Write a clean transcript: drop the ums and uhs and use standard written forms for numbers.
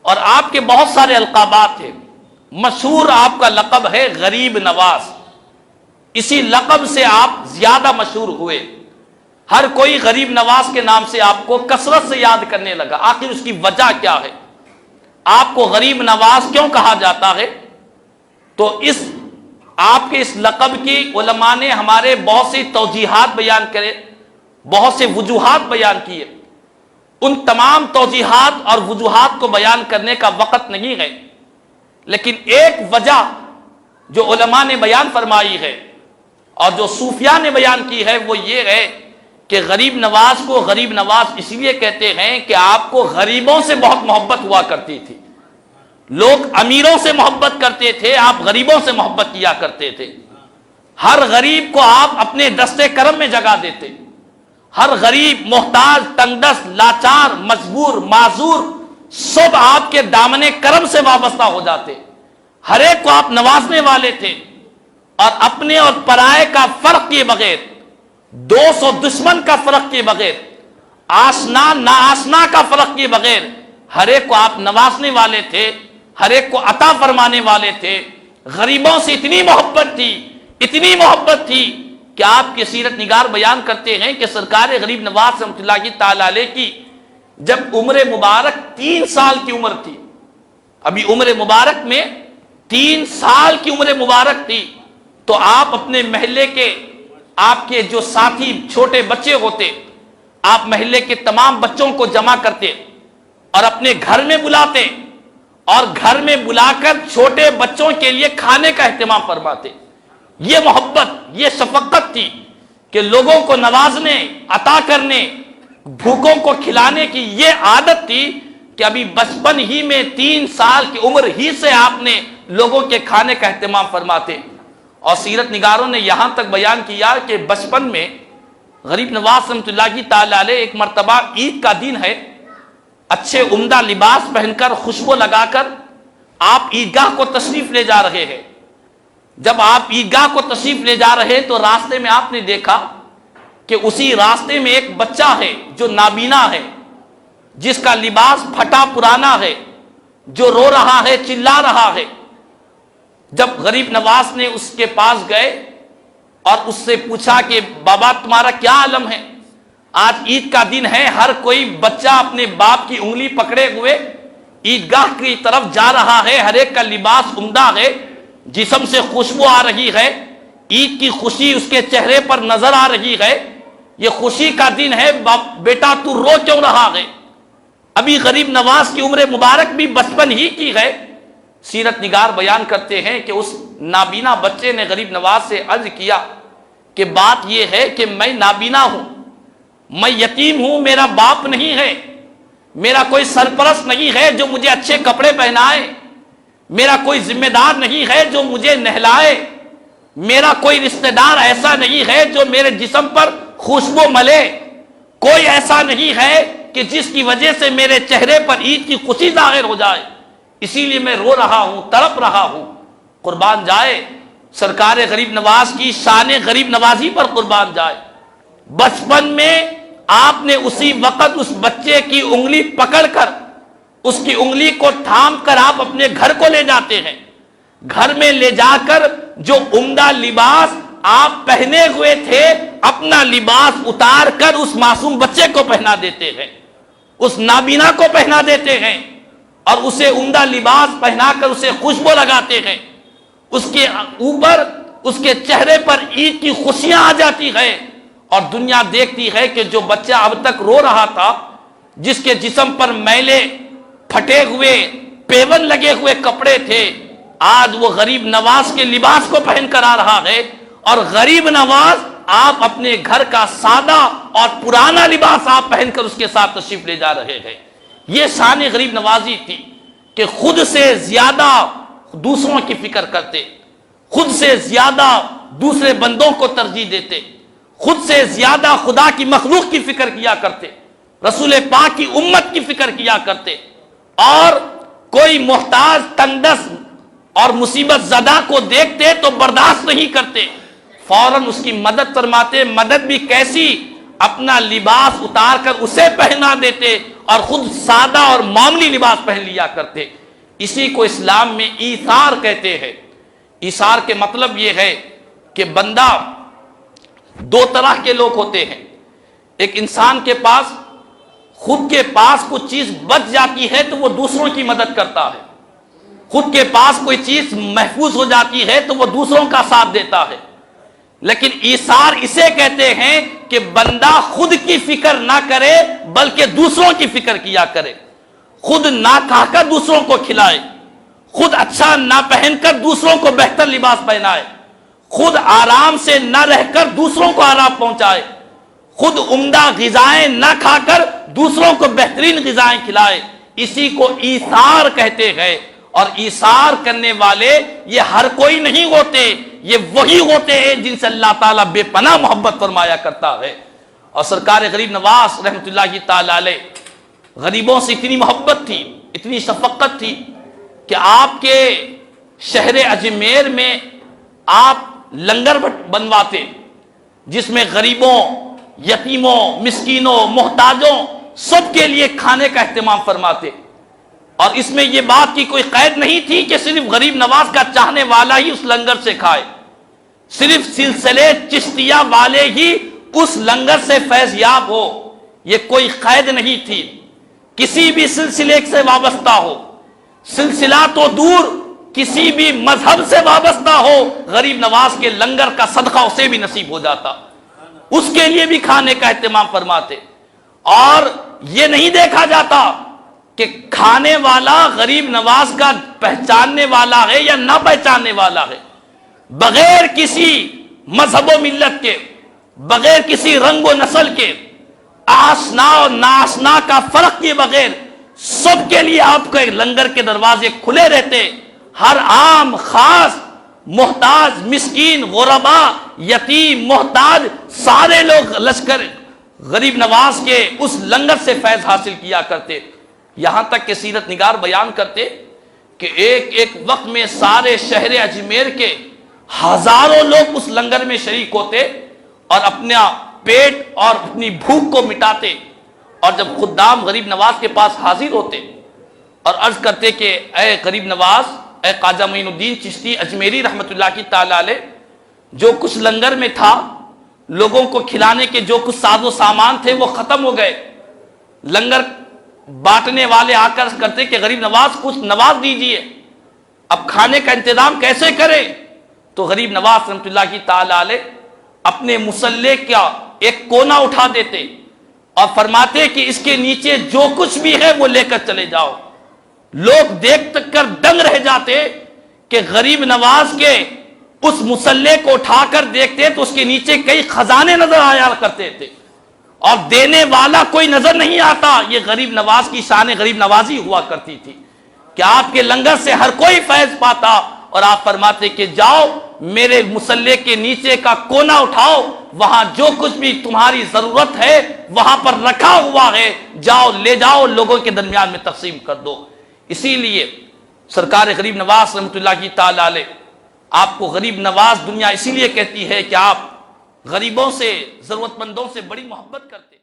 اور آپ کے بہت سارے القابات ہیں، مشہور آپ کا لقب ہے غریب نواز، اسی لقب سے آپ زیادہ مشہور ہوئے، ہر کوئی غریب نواز کے نام سے آپ کو کثرت سے یاد کرنے لگا۔ آخر اس کی وجہ کیا ہے؟ آپ کو غریب نواز کیوں کہا جاتا ہے؟ تو آپ کے اس لقب کی علماء نے ہمارے بہت سی توجیحات بیان کرے، بہت سے وجوہات بیان کیے، ان تمام توجیحات اور وجوہات کو بیان کرنے کا وقت نہیں ہے، لیکن ایک وجہ جو علماء نے بیان فرمائی ہے اور جو صوفیاء نے بیان کی ہے وہ یہ ہے کہ غریب نواز کو غریب نواز اس لیے کہتے ہیں کہ آپ کو غریبوں سے بہت محبت ہوا کرتی تھی، لوگ امیروں سے محبت کرتے تھے، آپ غریبوں سے محبت کیا کرتے تھے، ہر غریب کو آپ اپنے دستے کرم میں جگہ دیتے، ہر غریب، محتاج، تنگ دست، لاچار، مجبور، معذور سب آپ کے دامن کرم سے وابستہ ہو جاتے، ہر ایک کو آپ نوازنے والے تھے، اور اپنے اور پرائے کا فرق کیے بغیر، دوست و دشمن کا فرق کیے بغیر، آشنا ناآشنا کا فرق کیے بغیر ہر ایک کو آپ نوازنے والے تھے، ہر ایک کو عطا فرمانے والے تھے۔ غریبوں سے اتنی محبت تھی کہ آپ کے سیرت نگار بیان کرتے ہیں کہ سرکار غریب نواز رحمۃ اللہ تعالی علیہ کی جب عمر مبارک 3 سال کی عمر تھی، ابھی عمر مبارک میں 3 سال کی عمر مبارک تھی، تو آپ اپنے محلے کے، آپ کے جو ساتھی چھوٹے بچے ہوتے، آپ محلے کے تمام بچوں کو جمع کرتے اور اپنے گھر میں بلاتے، اور گھر میں بلا کر چھوٹے بچوں کے لیے کھانے کا اہتمام فرماتے۔ یہ محبت، یہ شفقت تھی کہ لوگوں کو نوازنے، عطا کرنے، بھوکوں کو کھلانے کی یہ عادت تھی کہ ابھی بچپن ہی میں 3 سال کی عمر ہی سے آپ نے لوگوں کے کھانے کا اہتمام فرماتے۔ اور سیرت نگاروں نے یہاں تک بیان کیا کہ بچپن میں غریب نواز رحمۃ اللہ تعالی علیہ ایک مرتبہ عید کا دن ہے، اچھے عمدہ لباس پہن کر، خوشبو لگا کر آپ عیدگاہ کو تشریف لے جا رہے ہیں۔ جب آپ عیدگاہ کو تشریف لے جا رہے تو راستے میں آپ نے دیکھا کہ اسی راستے میں ایک بچہ ہے جو نابینا ہے، جس کا لباس پھٹا پرانا ہے، جو رو رہا ہے، چلا رہا ہے۔ جب غریب نواز نے اس کے پاس گئے اور اس سے پوچھا کہ بابا تمہارا کیا عالم ہے؟ آج عید کا دن ہے، ہر کوئی بچہ اپنے باپ کی انگلی پکڑے ہوئے عیدگاہ کی طرف جا رہا ہے، ہر ایک کا لباس عمدہ ہے، جسم سے خوشبو آ رہی ہے، عید کی خوشی اس کے چہرے پر نظر آ رہی ہے، یہ خوشی کا دن ہے، بیٹا تو رو کیوں رہا ہے؟ ابھی غریب نواز کی عمر مبارک بھی بچپن ہی کی ہے۔ سیرت نگار بیان کرتے ہیں کہ اس نابینا بچے نے غریب نواز سے عرض کیا کہ بات یہ ہے کہ میں نابینا ہوں، میں یتیم ہوں، میرا باپ نہیں ہے، میرا کوئی سرپرست نہیں ہے جو مجھے اچھے کپڑے پہنائے، میرا کوئی ذمہ دار نہیں ہے جو مجھے نہلائے، میرا کوئی رشتہ دار ایسا نہیں ہے جو میرے جسم پر خوشبو ملے، کوئی ایسا نہیں ہے کہ جس کی وجہ سے میرے چہرے پر عید کی خوشی ظاہر ہو جائے، اسی لیے میں رو رہا ہوں، تڑپ رہا ہوں۔ قربان جائے سرکار غریب نواز کی شان غریب نوازی پر قربان جائے۔ بچپن میں آپ نے اسی وقت اس بچے کی انگلی پکڑ کر، اس کی انگلی کو تھام کر آپ اپنے گھر کو لے جاتے ہیں، گھر میں لے جا کر جو عمدہ لباس آپ پہنے ہوئے تھے، اپنا لباس اتار کر اس معصوم بچے کو پہنا دیتے ہیں، اس نابینا کو پہنا دیتے ہیں، اور اسے عمدہ لباس پہنا کر اسے خوشبو لگاتے ہیں، اس کے اوپر، اس کے چہرے پر عید کی خوشیاں آ جاتی ہے، اور دنیا دیکھتی ہے کہ جو بچہ اب تک رو رہا تھا، جس کے جسم پر میلے، پھٹے ہوئے، پیون لگے ہوئے کپڑے تھے، آج وہ غریب نواز کے لباس کو پہن کر آ رہا ہے، اور غریب نواز آپ اپنے گھر کا سادہ اور پرانا لباس آپ پہن کر اس کے ساتھ تشریف لے جا رہے ہیں۔ یہ شان غریب نوازی تھی کہ خود سے زیادہ دوسروں کی فکر کرتے، خود سے زیادہ دوسرے بندوں کو ترجیح دیتے، خود سے زیادہ خدا کی مخلوق کی فکر کیا کرتے، رسول پاک کی امت کی فکر کیا کرتے، اور کوئی محتاج، تنگ دست اور مصیبت زدہ کو دیکھتے تو برداشت نہیں کرتے، فوراً اس کی مدد فرماتے۔ مدد بھی کیسی؟ اپنا لباس اتار کر اسے پہنا دیتے اور خود سادہ اور معمولی لباس پہن لیا کرتے۔ اسی کو اسلام میں ایثار کہتے ہیں۔ ایثار کے مطلب یہ ہے کہ بندہ دو طرح کے لوگ ہوتے ہیں۔ ایک انسان کے پاس خود کے پاس کچھ چیز بچ جاتی ہے تو وہ دوسروں کی مدد کرتا ہے، خود کے پاس کوئی چیز محفوظ ہو جاتی ہے تو وہ دوسروں کا ساتھ دیتا ہے۔ لیکن ایثار اسے کہتے ہیں کہ بندہ خود کی فکر نہ کرے بلکہ دوسروں کی فکر کیا کرے، خود نہ کھا کر دوسروں کو کھلائے، خود اچھا نہ پہن کر دوسروں کو بہتر لباس پہنائے، خود آرام سے نہ رہ کر دوسروں کو آرام پہنچائے، خود عمدہ غذائیں نہ کھا کر دوسروں کو بہترین غذائیں کھلائے۔ اسی کو ایثار کہتے ہیں۔ اور ایثار کرنے والے یہ ہر کوئی نہیں ہوتے، یہ وہی ہوتے ہیں جن سے اللہ تعالیٰ بے پناہ محبت فرمایا کرتا ہے۔ اور سرکار غریب نواز رحمۃ اللہ تعالی علیہ غریبوں سے اتنی محبت تھی، اتنی شفقت تھی کہ آپ کے شہر اجمیر میں آپ لنگر بنواتے جس میں غریبوں، یتیموں، مسکینوں، محتاجوں سب کے لیے کھانے کا اہتمام فرماتے۔ اور اس میں یہ بات کی کوئی قید نہیں تھی کہ صرف غریب نواز کا چاہنے والا ہی اس لنگر سے کھائے، صرف سلسلے چشتیہ والے ہی اس لنگر سے فیض یاب ہو، یہ کوئی قید نہیں تھی۔ کسی بھی سلسلے سے وابستہ ہو، سلسلہ تو دور کسی بھی مذہب سے وابستہ ہو، غریب نواز کے لنگر کا صدقہ اسے بھی نصیب ہو جاتا، اس کے لیے بھی کھانے کا اہتمام فرماتے۔ اور یہ نہیں دیکھا جاتا کہ کھانے والا غریب نواز کا پہچاننے والا ہے یا نہ پہچاننے والا ہے، بغیر کسی مذہب و ملت کے، بغیر کسی رنگ و نسل کے، آشنا اور ناآشنا کا فرق کے بغیر سب کے لیے آپ کے لنگر کے دروازے کھلے رہتے۔ ہر عام، خاص، محتاج، مسکین، غربا، یتیم، محتاج، سارے لوگ لشکر غریب نواز کے اس لنگر سے فیض حاصل کیا کرتے۔ یہاں تک کہ سیرت نگار بیان کرتے کہ ایک وقت میں سارے شہر اجمیر کے ہزاروں لوگ اس لنگر میں شریک ہوتے اور اپنا پیٹ اور اپنی بھوک کو مٹاتے۔ اور جب خدام غریب نواز کے پاس حاضر ہوتے اور عرض کرتے کہ اے غریب نواز، اے خواجہ معین الدین چشتی اجمیری رحمۃ اللہ کی تعالی علیہ، جو کچھ لنگر میں تھا، لوگوں کو کھلانے کے جو کچھ ساز و سامان تھے وہ ختم ہو گئے۔ لنگر بانٹنے والے آ کر کرتے کہ غریب نواز کچھ نواز دیجئے، اب کھانے کا انتظام کیسے کرے؟ تو غریب نواز رحمۃ اللہ کی تعالی علیہ اپنے مصلے کا ایک کونا اٹھا دیتے اور فرماتے کہ اس کے نیچے جو کچھ بھی ہے وہ لے کر چلے جاؤ۔ لوگ دیکھ کر دنگ رہ جاتے کہ غریب نواز کے اس مصلے کو اٹھا کر دیکھتے تو اس کے نیچے کئی خزانے نظر آیا کرتے تھے اور دینے والا کوئی نظر نہیں آتا۔ یہ غریب نواز کی شان غریب نوازی ہوا کرتی تھی کہ آپ کے لنگر سے ہر کوئی فیض پاتا اور آپ فرماتے کہ جاؤ میرے مصلے کے نیچے کا کونا اٹھاؤ، وہاں جو کچھ بھی تمہاری ضرورت ہے وہاں پر رکھا ہوا ہے، جاؤ لے جاؤ، لوگوں کے درمیان میں تقسیم کر دو۔ اسی لیے سرکار غریب نواز رحمۃ اللہ کی تعالی علیہ آپ کو غریب نواز دنیا اسی لیے کہتی ہے کہ آپ غریبوں سے، ضرورت مندوں سے بڑی محبت کرتے۔